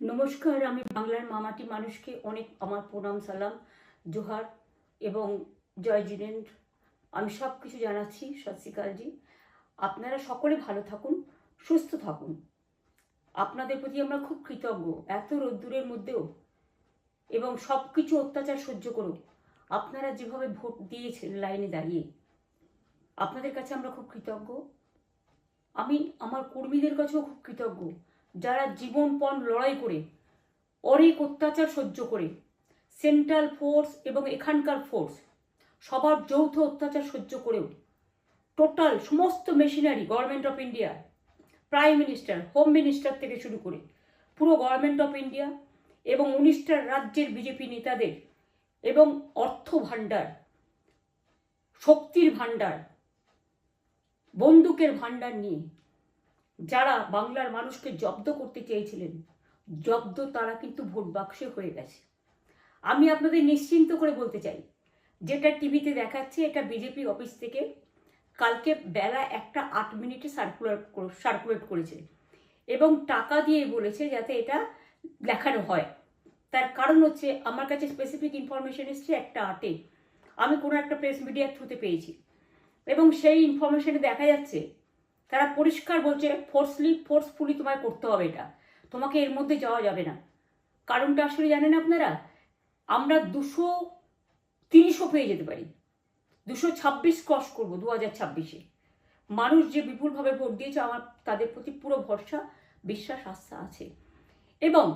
নমস্কার, আমি বাংলার মামাটি মানুষকে অনেক আমার প্রণাম, সালাম, জোহার এবং জয় জিনেন্দ্র। আমি সব কিছু জানাচ্ছি। সত শ্রী আকালজি। আপনারা সকলে ভালো থাকুন, সুস্থ থাকুন। আপনাদের প্রতি আমরা খুব কৃতজ্ঞ। এত রোদ্দুরের মধ্যেও এবং সব কিছু অত্যাচার সহ্য করুন আপনারা যেভাবে ভোট দিয়েছেন লাইনে দাঁড়িয়ে, আপনাদের কাছে আমরা খুব কৃতজ্ঞ। আমি আমার কর্মীদের কাছেও খুব কৃতজ্ঞ, যারা জীবনপণ লড়াই করে অনেক অত্যাচার সহ্য করে সেন্ট্রাল ফোর্স এবং এখানকার ফোর্স সবার যৌথ অত্যাচার সহ্য করেও টোটাল সমস্ত machinery government of India, prime minister, home minister থেকে শুরু করে পুরো গভর্নমেন্ট অফ ইন্ডিয়া এবং 19টা রাজ্যের বিজেপি নেতাদের এবং অর্থ ভাণ্ডার, শক্তির ভাণ্ডার, বন্দুকের ভাণ্ডার নিয়ে যারা বাংলার মানুষকে জব্দ করতে চেয়েছিলেন, জব্দ তারা কিন্তু ভোট বাক্সে হয়ে গেছে। আমি আপনাদের নিশ্চিন্ত করে বলতে চাই, যেটা টিভিতে দেখাচ্ছে এটা বিজেপি অফিস থেকে কালকে বেলা 1:08 সার্কুলেট করেছে এবং টাকা দিয়ে বলেছে যাতে এটা দেখানো হয়। তার কারণ হচ্ছে আমার কাছে স্পেসিফিক ইনফরমেশন এসছে 1:08 আমি কোনো একটা প্রেস মিডিয়ার থ্রুতে পেয়েছি এবং সেই ইনফরমেশনে দেখা যাচ্ছে তারা পরিষ্কার বলছে ফোর্সফুলি তোমায় করতে হবে, এটা তোমাকে এর মধ্যে যাওয়া যাবে না। কারণটা আসলে জানেন আপনারা, আমরা 200-300 পেয়ে যেতে পারি, 226 ক্রস করবো 2026-এ। মানুষ যে বিপুলভাবে ভোট দিয়েছে, আমার তাদের প্রতি পুরো ভরসা, বিশ্বাস, আস্থা আছে। এবং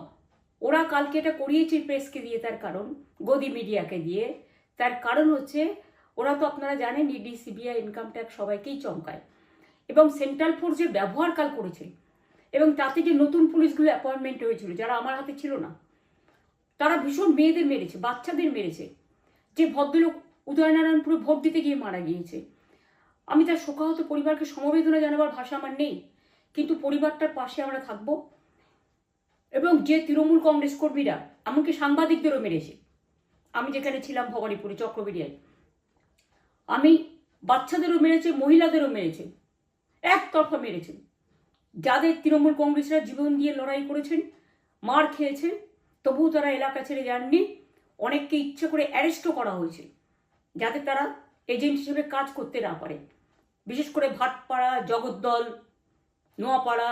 ওরা কালকে এটা করিয়েছে প্রেসকে দিয়ে, তার কারণ গদি মিডিয়াকে দিয়ে। তার কারণ হচ্ছে ওরা তো আপনারা জানেন ইডি, সিবিআই, ইনকাম ট্যাক্স সবাইকেই চমকায় এবং সেন্ট্রাল ফোর্স যে ব্যবহার কাল করেছে এবং তাতে যে নতুন পুলিশগুলো অ্যাপয়েন্টমেন্ট হয়েছিল যারা আমার হাতে ছিল না, তারা ভীষণ মেয়েদের মেরেছে, বাচ্চাদের মেরেছে। যে ভদ্রলোক উদয়নারায়ণপুরে ভোট দিতে গিয়ে মারা গিয়েছে, আমি তার শোকাহত পরিবারকে সমবেদনা জানাবার ভাষা আমার নেই, কিন্তু পরিবারটার পাশে আমরা থাকবো। এবং যে তৃণমূল কংগ্রেস কর্মীরা এমনকি সাংবাদিকদেরও মেরেছে, আমি যেখানে ছিলাম ভবানীপুরে চক্রবেড়িয়ায়, আমি বাচ্চাদেরও মেরেছে, মহিলাদেরও মেরেছে, একতরফা মেরেছে। যাদের তৃণমূল কংগ্রেসরা জীবন দিয়ে লড়াই করেছেন, মার খেয়েছেন, তবুও তারা এলাকা ছেড়ে যাননি। অনেককে ইচ্ছে করে অ্যারেস্টও করা হয়েছে যাতে তারা এজেন্ট হিসেবে কাজ করতে না পারে। বিশেষ করে ভাটপাড়া, জগদ্দল, নোয়াপাড়া,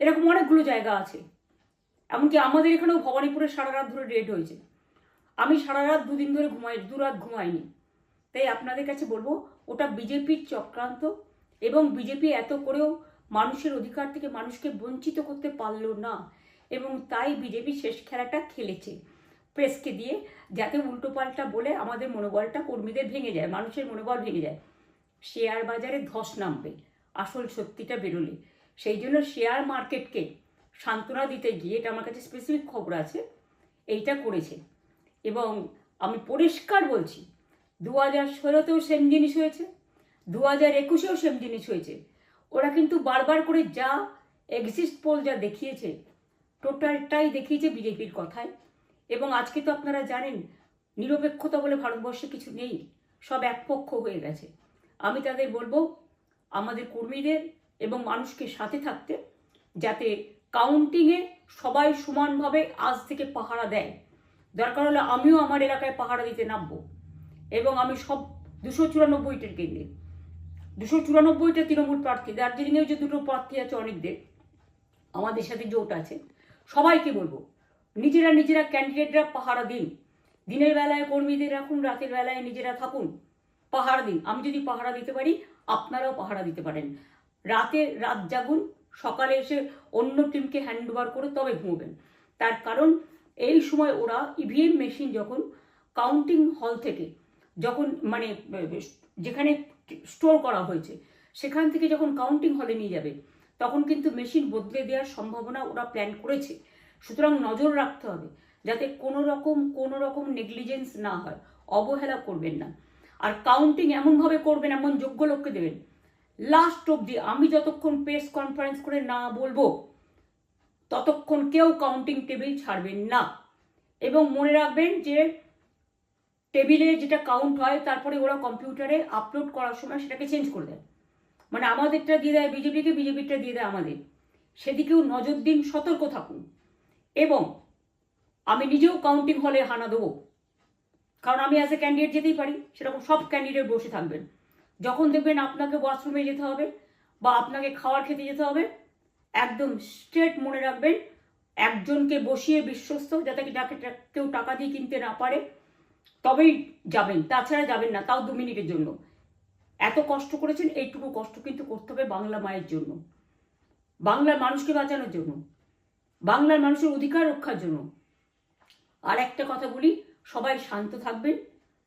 এরকম অনেকগুলো জায়গা আছে। এমনকি আমাদের এখানেও ভবানীপুরে সারা রাত ধরে রেড হয়েছে। আমি সারা রাত 2 দিন ধরে দুরাত ঘুমাইনি। তাই আপনাদের কাছে বলবো, ওটা বিজেপির চক্রান্ত এবং বিজেপি এত করেও মানুষের অধিকার থেকে মানুষকে বঞ্চিত করতে পারলো না এবং তাই বিজেপি শেষ খেলাটা খেলেছে প্রেসকে দিয়ে, যাতে উল্টোপাল্টা বলে আমাদের মনোবলটা, কর্মীদের ভেঙে যায়, মানুষের মনোবল ভেঙে যায়। শেয়ার বাজারে ধস নামবে আসল সত্যিটা বেরোলে। সেই জন্য শেয়ার মার্কেটকে সান্ত্বনা দিতে গিয়ে, এটা আমার কাছে স্পেসিফিক খবর আছে, এইটা করেছে। এবং আমি পরিষ্কার বলছি, 2016তেও সেম জিনিস হয়েছে, 2021এও সেম জিনিস হয়েছে। ওরা কিন্তু বারবার করে যা এক্সিস্ট পোল যা দেখিয়েছে, টোটালটাই দেখিয়েছে বিজেপির কথায়। এবং আজকে তো আপনারা জানেন নিরপেক্ষতা বলে ভারতবর্ষে কিছু নেই, সব একপক্ষ হয়ে গেছে। আমি তাদের বলবো আমাদের কর্মীদের এবং মানুষকে সাথে থাকতে, যাতে কাউন্টিংয়ে সবাই সমানভাবে আজ থেকে পাহারা দেয়। দরকার হলে আমিও আমার এলাকায় পাহারা দিতে নামবো এবং আমি সব 294টের কেন্দ্রে, 294টা তৃণমূল প্রার্থী, দার্জিলিংয়েও যে 2টো প্রার্থী আছে অনেকদের, আমাদের সাথে জোট আছে, সবাইকে বলবো নিজেরা ক্যান্ডিডেটরা পাহারা দিন। দিনের বেলায় কর্মীদের রাখুন, রাতের বেলায় নিজেরা থাকুন, পাহারা দিন। আমি যদি পাহারা দিতে পারি, আপনারাও পাহারা দিতে পারেন। রাত জাগুন, সকালে এসে অন্য টিমকে হ্যান্ড ওভার করে তবে ঘুমোবেন। তার কারণ এই সময় ওরা ইভিএম মেশিন যখন কাউন্টিং হল থেকে, যখন মানে যেখানে স্টোর করা হয়েছে সেখান থেকে যখন কাউন্টিং হলে নিয়ে যাবে, তখন কিন্তু মেশিন বদলে দেওয়ার সম্ভাবনা ওরা প্ল্যান করেছে। সুতরাং নজর রাখতে হবে যাতে কোনো রকম নেগলিজেন্স না হয়, অবহেলা করবেন না। আর কাউন্টিং এমনভাবে করবেন, এমন যোগ্য লোককে দেবেন লাস্ট অবধি। আমি যতক্ষণ প্রেস কনফারেন্স করে না বলবো ততক্ষণ কেউ কাউন্টিং টেবিল ছাড়বেন না। এবং মনে রাখবেন যে টেবিলে যেটা কাউন্ট হয় তারপরে ওরা কম্পিউটারে আপলোড করার সময় সেটাকে চেঞ্জ করে দেয়, মানে আমাদেরটা দিয়ে দেয় বিজেপিকে, বিজেপিটা দিয়ে দেয় আমাদের। সেদিকেও নজর দিন, সতর্ক থাকুন। এবং আমি নিজেও কাউন্টিং হলে হানা দেবো, কারণ আমি অ্যাজ এ ক্যান্ডিডেট যেতেই পারি, সেরকম সব ক্যান্ডিডেট বসে থাকবেন। যখন দেখবেন আপনাকে ওয়াশরুমে যেতে হবে বা আপনাকে খাবার খেতে যেতে হবে, একদম স্ট্রেট মনে রাখবেন, একজনকে বসিয়ে বিশ্বস্ত, যাতে যাকে কেউ টাকা দিয়ে কিনতে না পারে, তবেই যাবেন, তাছাড়া যাবেন না, তাও 2 মিনিটের জন্য। এত কষ্ট করেছেন, এইটুকু কষ্ট কিন্তু করতে হবে বাংলা মায়ের জন্য, বাংলার মানুষকে বাঁচানোর জন্য, বাংলার মানুষের অধিকার রক্ষার জন্য। আর একটা কথা বলি, সবাই শান্ত থাকবেন,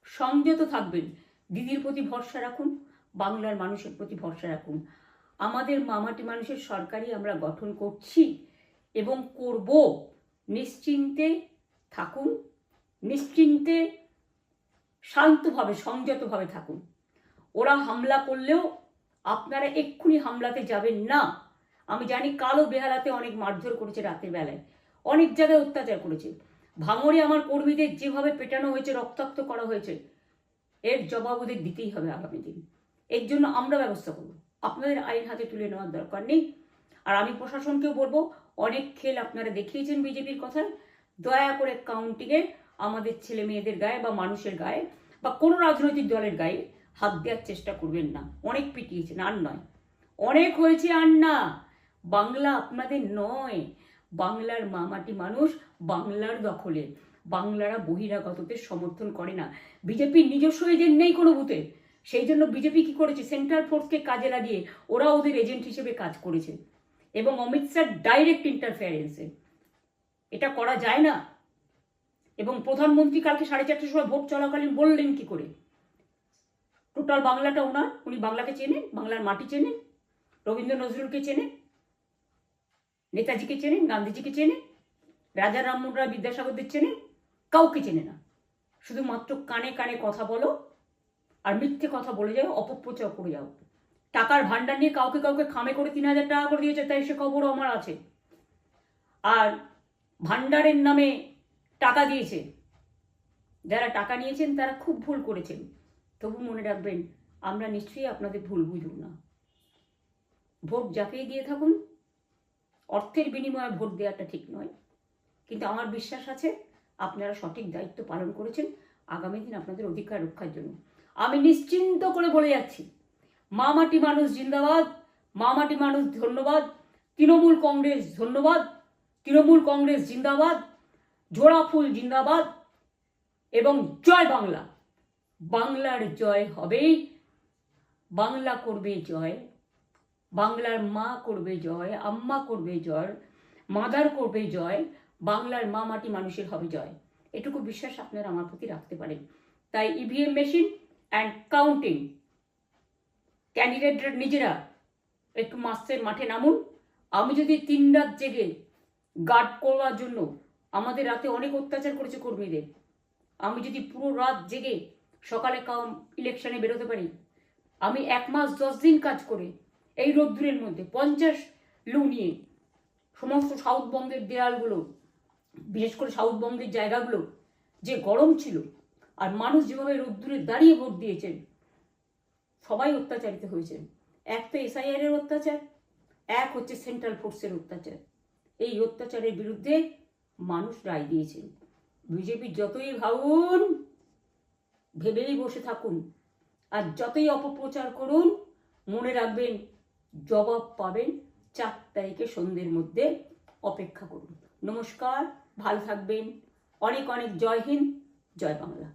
সংযত থাকবেন, দিদির প্রতি ভরসা রাখুন, বাংলার মানুষের প্রতি ভরসা রাখুন। আমাদের মামাটি মানুষের সরকারই আমরা গঠন করছি এবং করব। নিশ্চিন্তে থাকুন, নিশ্চিন্তে শান্তভাবে সংযতভাবে থাকুন। ওরা হামলা করলেও আপনারা এক্ষুনি হামলাতে যাবেন না। আমি জানি কালো বেহালাতে অনেক মারধর করেছে, রাতের বেলায় অনেক জায়গায় অত্যাচার করেছে। ভাঙড়ে আমার কর্মীদের যেভাবে পেটানো হয়েছে, রক্তাক্ত করা হয়েছে, এর জবাব ওদের দিতেই হবে আগামী দিন। এর জন্য আমরা ব্যবস্থা করব, আপনাদের আইন হাতে তুলে নেওয়ার দরকার নেই। আর আমি প্রশাসনকেও বলবো, অনেক খেল আপনারা দেখিয়েছেন বিজেপির কথায়, দয়া করে কাউন্টিংয়ে আমাদের ছেলে মেয়েদের গায়ে বা মানুষের গায়ে বা কোনো রাজনৈতিক দলের গায়ে হাত দেওয়ার চেষ্টা করবেন না। অনেক পিটিয়েছেন, আর নয়, অনেক হয়েছে, আর না। বাংলা আপনাদের নয়, বাংলার মামাটি মানুষ বাংলার দখলে। বাংলারা বহিরাগতদের সমর্থন করে না। বিজেপির নিজস্ব এজেন্ট নেই কোনো বুথে, সেই জন্য বিজেপি কি করেছে, সেন্ট্রাল ফোর্সকে কাজে লাগিয়ে ওরা ওদের এজেন্ট হিসেবে কাজ করেছে, এবং অমিত শাহ ডাইরেক্ট ইন্টারফেয়ারেন্সে। এটা করা যায় না। এবং প্রধানমন্ত্রী কালকে 4:30টার সময় ভোট চলাকালীন বললেন কি করে, টোটাল বাংলাটা ওনার, উনি বাংলাকে চেনেন, বাংলার মাটি চেনেন, রবীন্দ্র নজরুলকে চেনেন, নেতাজিকে চেনেন, গান্ধীজিকে চেনেন, রাজা রামমোহন রায়, বিদ্যাসাগরদের চেনেন, কাউকে চেনে না। শুধুমাত্র কানে কানে কথা বলো আর মিথ্যে কথা বলে যাও, অপপ্রচার করে যাও। টাকার ভান্ডার নিয়ে কাউকে কাউকে খামে করে 3,000 টাকা করে দিয়েছে, তাই সে খবরও আমার আছে। আর ভান্ডারের নামে টাকা দিয়েছে, যারা টাকা নিয়েছেন তারা খুব ভুল করেছেন। তবু মনে রাখবেন, আমরা নিশ্চয়ই আপনাদের ভুল বুঝব না। ভোট যাকেই দিয়ে থাকুন, অর্থের বিনিময়ে ভোট দেওয়াটা ঠিক নয়, কিন্তু আমার বিশ্বাস আছে আপনারা সঠিক দায়িত্ব পালন করেছেন আগামী দিন আপনাদের অধিকার রক্ষার জন্য। আমি নিশ্চিন্ত করে বলে যাচ্ছি, মামাটি মানুষ জিন্দাবাদ, মামাটি মানুষ ধন্যবাদ, তৃণমূল কংগ্রেস ধন্যবাদ, তৃণমূল কংগ্রেস জিন্দাবাদ, ঝোড়াফুল জিন্দাবাদ, এবং জয় বাংলা। বাংলার জয় হবেই, বাংলা করবে জয়, বাংলার মা করবে জয়, আম্মা করবে জয়, মাদার করবে জয়, বাংলার মা মাটি মানুষের হবে জয়। এটুকু বিশ্বাস আপনারা আমার প্রতি রাখতে পারেন। তাই ইভিএম মেশিন অ্যান্ড কাউন্টিং, ক্যান্ডিডেটরা নিজেরা একটু মাঠে নামুন। আমি যদি 3 রাত জেগে গার্ড করার জন্য, আমাদের রাতে অনেক অত্যাচার করেছে কর্মীদের, আমি যদি পুরো রাত জেগে সকালে ইলেকশনে বেরোতে পারি, আমি 1 মাস 10 দিন কাজ করে এই রোদ্দুরের মধ্যে 50 লু নিয়ে সমস্ত সাউথবঙ্গের দেয়ালগুলো, বিশেষ করে সাউথবঙ্গের জায়গাগুলো যে গরম ছিল, আর মানুষ যেভাবে রোদ্দুরে দাঁড়িয়ে ভোট দিয়েছেন, সবাই অত্যাচারিত হয়েছেন। এক তো SIR এর অত্যাচার, এক হচ্ছে সেন্ট্রাল ফোর্সের অত্যাচার। এই অত্যাচারের বিরুদ্ধে মানুষ রায় দিয়েছেন। বিজেপি যতই ভাবুন, ভেবেই বসে থাকুন, আর যতই অপপ্রচার করুন, মনে রাখবেন জবাব পাবেন 4 তারিখে সন্ধ্যের মধ্যে। অপেক্ষা করুন। নমস্কার, ভালো থাকবেন। অনেক অনেক জয় হিন্দ, জয় বাংলা।